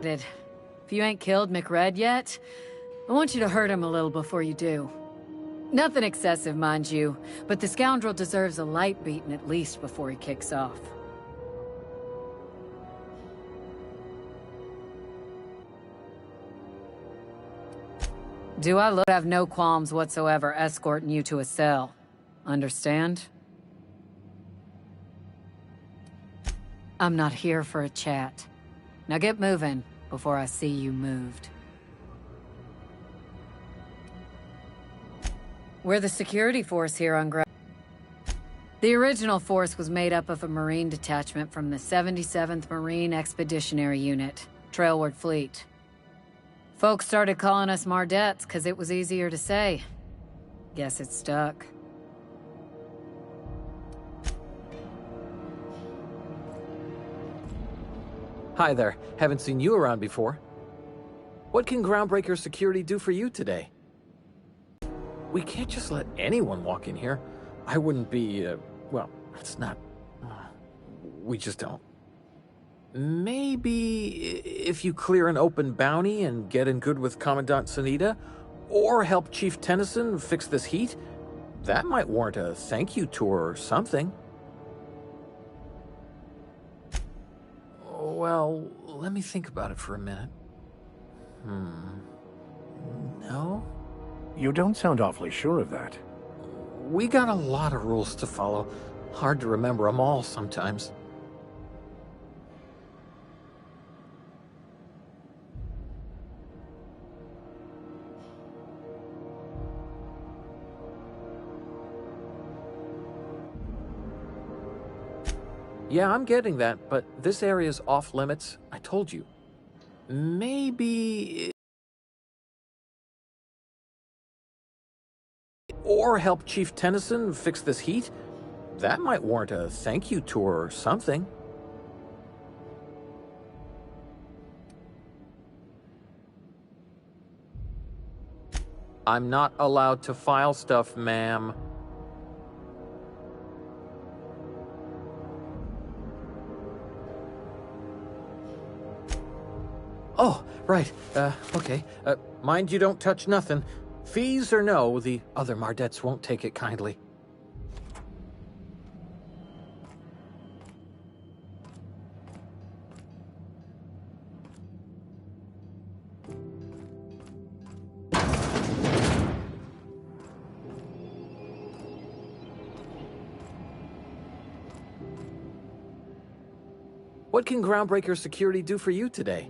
If you ain't killed McRed yet, I want you to hurt him a little before you do. Nothing excessive, mind you, but the scoundrel deserves a light beating at least before he kicks off. Do I have no qualms whatsoever escorting you to a cell? Understand? I'm not here for a chat. Now get moving before I see you moved. We're the security force here on ground. The original force was made up of a Marine detachment from the 77th Marine Expeditionary Unit, Trailward Fleet. Folks started calling us Mardettes because it was easier to say. Guess it stuck. Hi there. Haven't seen you around before. What can Groundbreaker Security do for you today? We can't just let anyone walk in here. I wouldn't be, well, it's not... we just don't. Maybe if you clear an open bounty and get in good with Commandant Sanita, or help Chief Tennyson fix this heat, that might warrant a thank you tour or something. Well, let me think about it for a minute. No? You don't sound awfully sure of that. We got a lot of rules to follow. Hard to remember them all sometimes. Yeah, I'm getting that, but this area's off limits. I told you. Maybe... or help Chief Tennyson fix this heat? That might warrant a thank you tour or something. I'm not allowed to file stuff, ma'am. Oh, right. Okay. Mind you don't touch nothing. Fees or no, the other Mardettes won't take it kindly. What can Groundbreaker Security do for you today?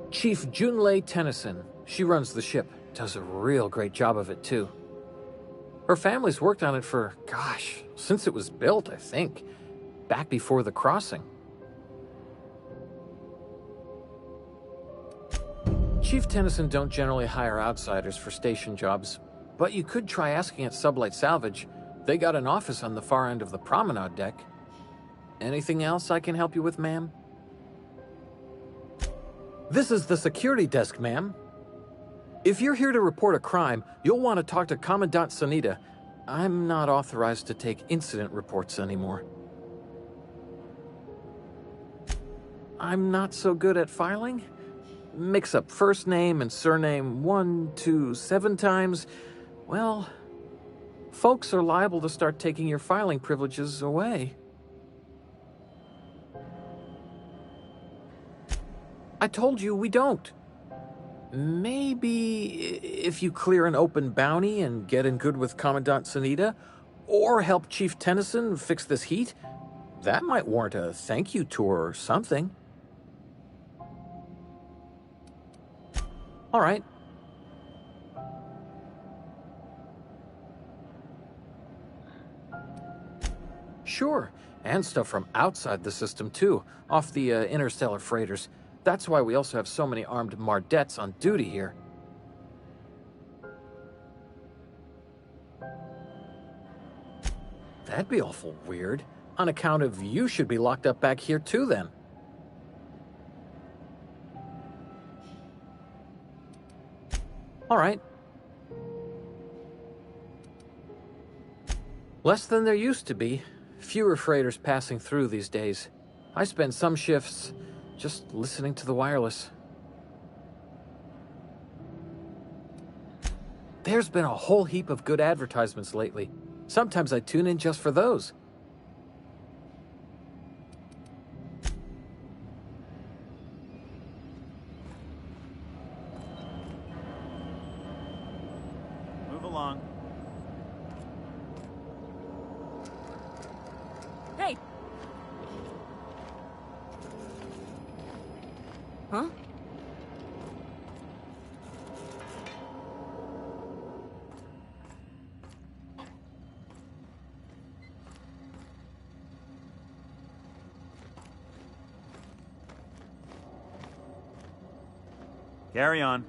Chief Junlei Tennyson. She runs the ship. Does a real great job of it, too. Her family's worked on it for, gosh, since it was built, I think. Back before the crossing. Chief Tennyson don't generally hire outsiders for station jobs, but you could try asking at Sublight Salvage. They got an office on the far end of the promenade deck. Anything else I can help you with, ma'am? This is the security desk, ma'am. If you're here to report a crime, you'll want to talk to Commandant Sanita. I'm not authorized to take incident reports anymore. I'm not so good at filing. Mix up first name and surname 1, 2, 7 times. Well, folks are liable to start taking your filing privileges away. I told you we don't. Maybe if you clear an open bounty and get in good with Commandant Sanita, or help Chief Tennyson fix this heat, that might warrant a thank you tour or something. All right. Sure, and stuff from outside the system too, off the interstellar freighters. That's why we also have so many armed Mardettes on duty here. That'd be awful weird. On account of you should be locked up back here too, then. All right. Less than there used to be. Fewer freighters passing through these days. I spend some shifts just listening to the wireless. There's been a whole heap of good advertisements lately. Sometimes I tune in just for those. Move along. Hey! Huh? Carry on.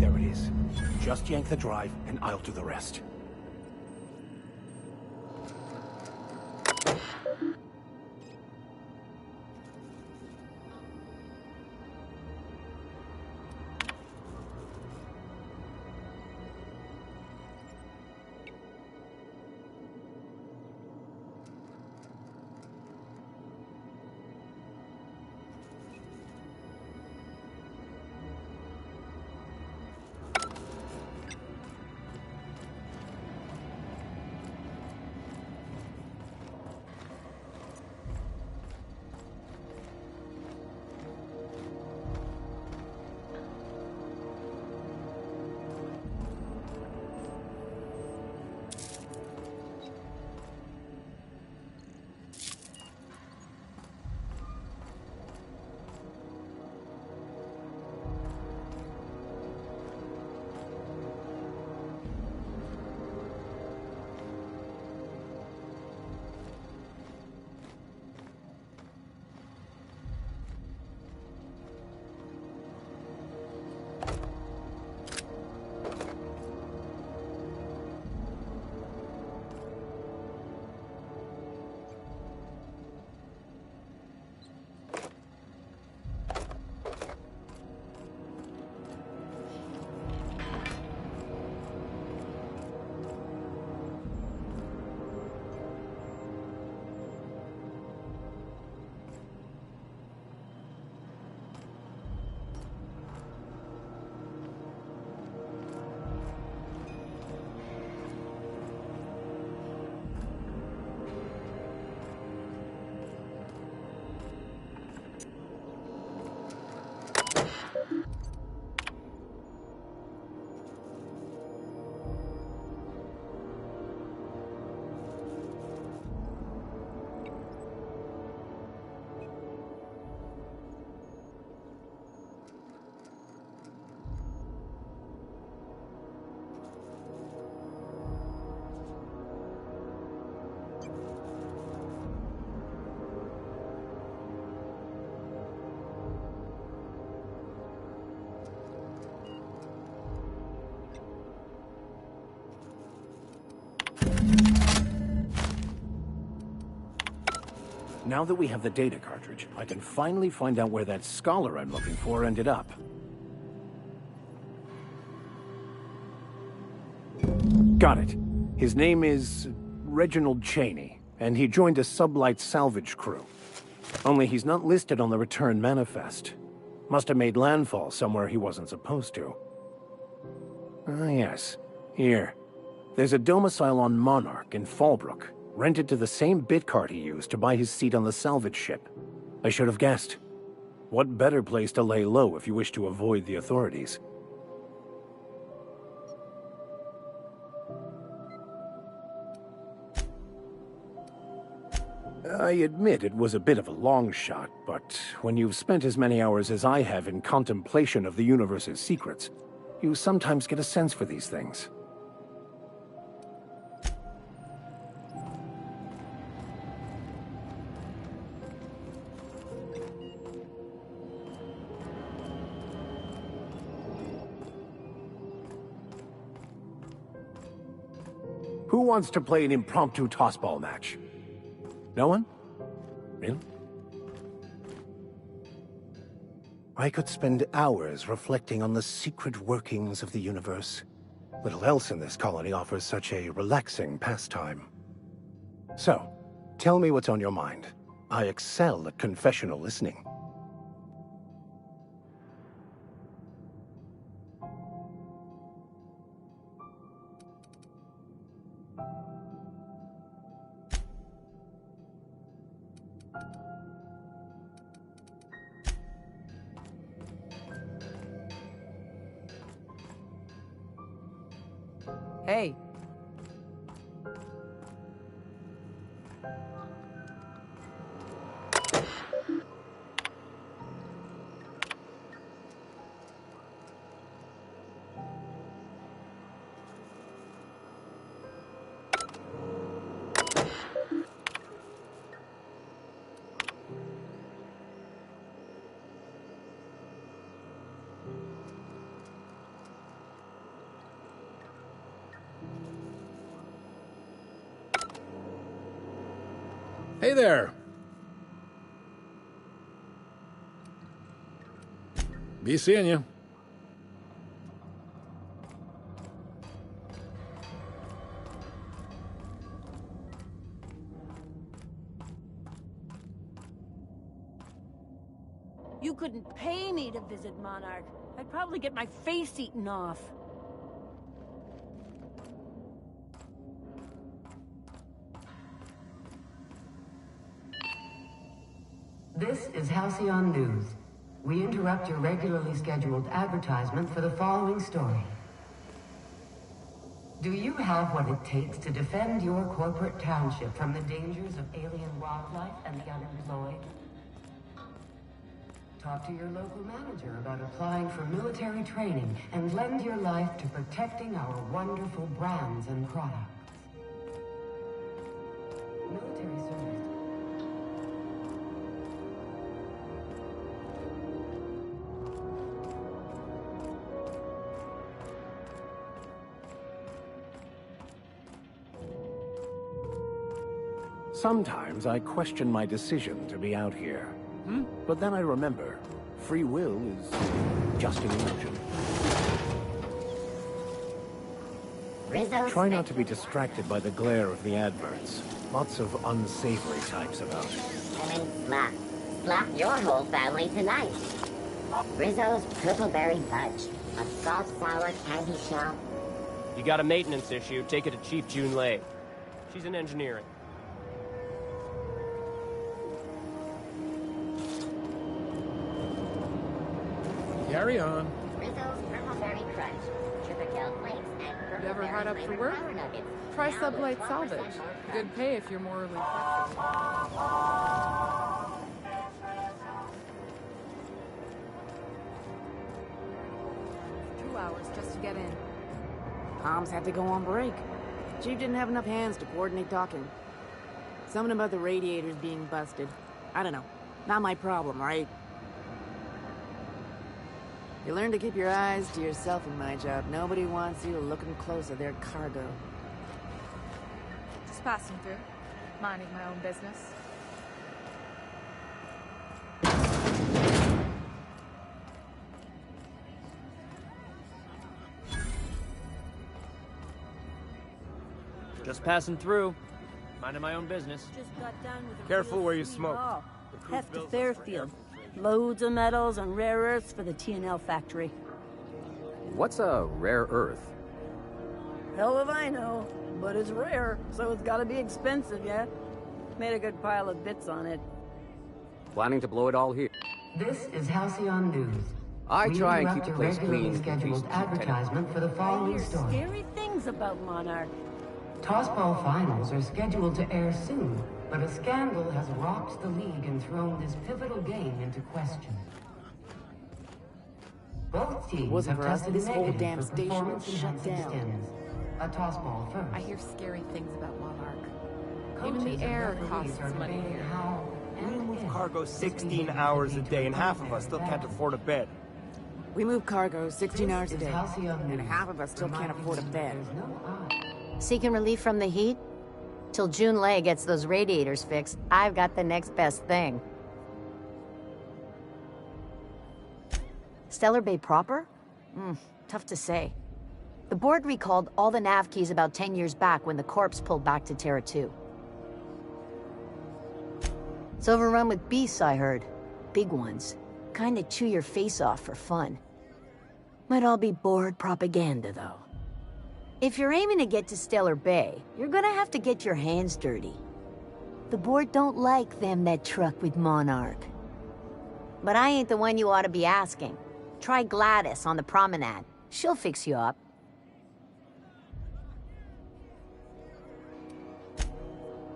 There it is. Just yank the drive, and I'll do the rest. Now that we have the data cartridge, I can finally find out where that scholar I'm looking for ended up. Got it. His name is Reginald Cheney, and he joined a sublight salvage crew. Only he's not listed on the return manifest. Must have made landfall somewhere he wasn't supposed to. Ah, yes. Here. There's a domicile on Monarch in Fallbrook, rented to the same bit card he used to buy his seat on the salvage ship. I should have guessed. What better place to lay low if you wish to avoid the authorities? I admit it was a bit of a long shot, but when you've spent as many hours as I have in contemplation of the universe's secrets, you sometimes get a sense for these things. Who wants to play an impromptu tossball match? No one? Really? I could spend hours reflecting on the secret workings of the universe. Little else in this colony offers such a relaxing pastime. So, tell me what's on your mind. I excel at confessional listening. Hey. Hey there. Be seeing you. You couldn't pay me to visit Monarch. I'd probably get my face eaten off. This is Halcyon News. We interrupt your regularly scheduled advertisement for the following story. Do you have what it takes to defend your corporate township from the dangers of alien wildlife and the unemployed? Talk to your local manager about applying for military training and lend your life to protecting our wonderful brands and products. Military service. Sometimes I question my decision to be out here. But then I remember, free will is just an illusion. Try not to be distracted by the glare of the adverts. Lots of unsavory types about. And then slap. Slap your whole family tonight. Rizzo's Purpleberry Fudge. A salt sour candy shop. You got a maintenance issue, take it to Chief June Lay. She's in engineering. Carry on. Rizzo's Purpleberry Crunch. Chipperkill Flakes and You ever hard up for work? Power Nuggets. Try Now Sublight with Salvage. 4% more Good pay if you're morally flexible. 2 hours just to get in. Comms had to go on break. Chief didn't have enough hands to coordinate talking. Something about the radiators being busted. I don't know. Not my problem, right? You learn to keep your eyes to yourself in my job. Nobody wants you looking close at their cargo. Just passing through. Minding my own business. Just passing through. Minding my own business. Just got done with a Careful real where you sweet smoke. haul. The proof Heft to bills are for Fairfield. air Loads of metals and rare earths for the TNL factory. What's a rare earth? Hell if I know, but it's rare, so it's gotta be expensive, yeah? Made a good pile of bits on it. Planning to blow it all here? This is Halcyon News. I We try and keep interrupt the a place regularly clean. scheduled advertisement for the I following hear story. scary things about Monarch. Tossball finals are scheduled to air soon, but a scandal has rocked the league and thrown this pivotal game into question. Both teams wasn't have for us, tested this whole negative damn for station would performance-enhancing shut down. stims. A tossball first. I hear scary things about Monarch. Coaches Even the and air referees costs are money debating here. how We and move if cargo this 16 behavior hours a leads day, to and half of us still can't bad. afford a bed. We move cargo 16 This hours a is day, Halcyon and News, half of us still can't reminding afford a you bed. there's no eye. Seeking relief from the heat? Till Junlei gets those radiators fixed, I've got the next best thing. Stellar Bay proper? Tough to say. The board recalled all the nav keys about 10 years back when the corpse pulled back to Terra 2. It's overrun with beasts, I heard. Big ones. Kinda chew your face off for fun. Might all be board propaganda, though. If you're aiming to get to Stellar Bay, you're gonna have to get your hands dirty. The board don't like them that truck with Monarch. But I ain't the one you ought to be asking. Try Gladys on the promenade. She'll fix you up.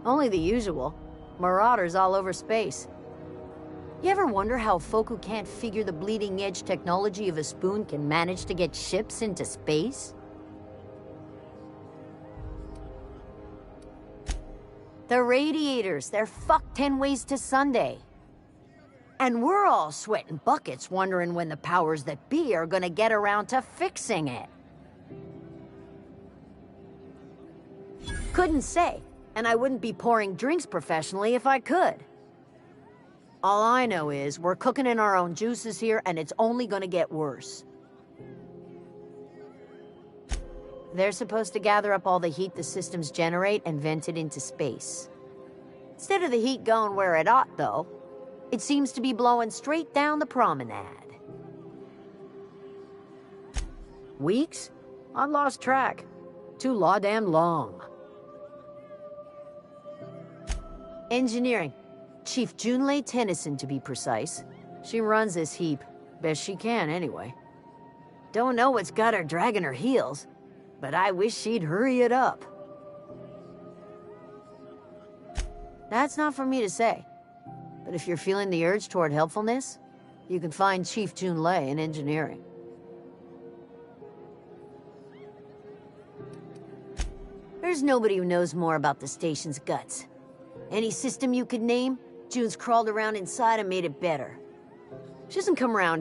Only the usual. Marauders all over space. You ever wonder how folk who can't figure the bleeding edge technology of a spoon can manage to get ships into space? The radiators, they're fucked 10 ways to Sunday. And we're all sweating buckets wondering when the powers that be are gonna get around to fixing it. Couldn't say, and I wouldn't be pouring drinks professionally if I could. All I know is we're cooking in our own juices here, and it's only gonna get worse. They're supposed to gather up all the heat the systems generate and vent it into space. Instead of the heat going where it ought, though, it seems to be blowing straight down the promenade. Weeks? I've lost track. Too law-damn long. Engineering. Chief Junlei Tennyson, to be precise. She runs this heap. Best she can, anyway. Don't know what's got her dragging her heels, but I wish she'd hurry it up. That's not for me to say. But if you're feeling the urge toward helpfulness, you can find Chief Junlei in engineering. There's nobody who knows more about the station's guts. Any system you could name, June's crawled around inside and made it better. She doesn't come around